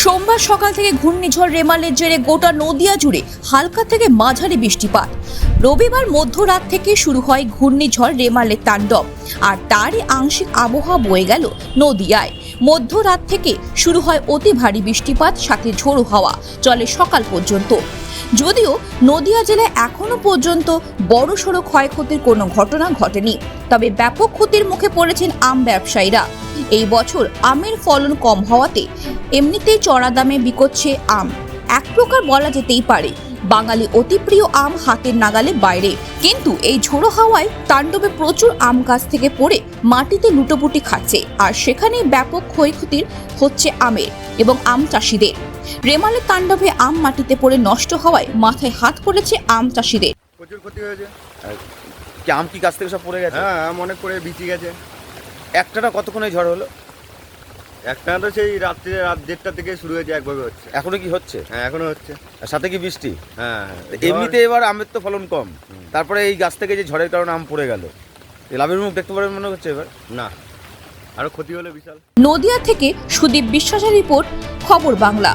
সোমবার সকাল থেকে ঘূর্ণিঝড় রেমালের জেরে গোটা নদিয়া জুড়ে হালকা থেকে মাঝারি বৃষ্টিপাত। রবিবার মধ্যরাত থেকে শুরু হয় ঘূর্ণিঝড় রেমালের তাণ্ডব, আর তারই আংশিক আবহাওয়া বয়ে গেল নদিয়ায়। মধ্যরাত থেকে শুরু হয় অতি ভারী বৃষ্টিপাত, সাথে ঝোড়ো হাওয়া চলে সকাল পর্যন্ত। যদিও নদিয়া জেলায় এখনো পর্যন্ত বড়সড় ক্ষয়ক্ষতির কোনো ঘটনা ঘটেনি, তবে ব্যাপক ক্ষতির মুখে পড়েছেন আম ব্যবসায়ীরা। এই বছর আমের ফলন কম হওয়াতে এমনিতেই চড়া দামে বিকোচ্ছে আম। এক প্রকার বলা যেতেই পারে বাঙালি অতি প্রিয় আম হাতের নাগালে বাইরে। কিন্তু এই ঝোড়ো হাওয়ায় তাণ্ডবে প্রচুর আম গাছ থেকে পড়ে মাটিতে লুটোপুটি খাচ্ছে, আর সেখানেই ব্যাপক ক্ষয়ক্ষতির হচ্ছে আমের এবং আম চাষিদের। রেমালের তাণ্ডবে আম মাটিতে পড়ে নষ্ট হওয়ায় মাথায় হাত পড়েছে আম চাষিদের। প্রচুর ক্ষতি হয়েছে। কি আম কি গাছ থেকে সব পড়ে গেছে? হ্যাঁ, অনেক করে বিচি গেছে। একটানা কতক্ষণে ঝড় হলো? একটা তো সেই রাত 1:30 থেকে শুরু হয়েছে, একভাবে হচ্ছে। এখনো কি হচ্ছে? হ্যাঁ, এখনো হচ্ছে। আর সাথে কি বৃষ্টি? হ্যাঁ, এমনিতে এবার আমের তো ফলন কম, তারপরে এই গাছ থেকে যে ঝড়ের কারণে আম পড়ে গেল, লাভের মুখ দেখতে পারবেন মনে হচ্ছে এবার? না, আরো ক্ষতি হলে বিশাল। নদিয়া থেকে সুদীপ বিশ্বাসের রিপোর্ট, খবর বাংলা।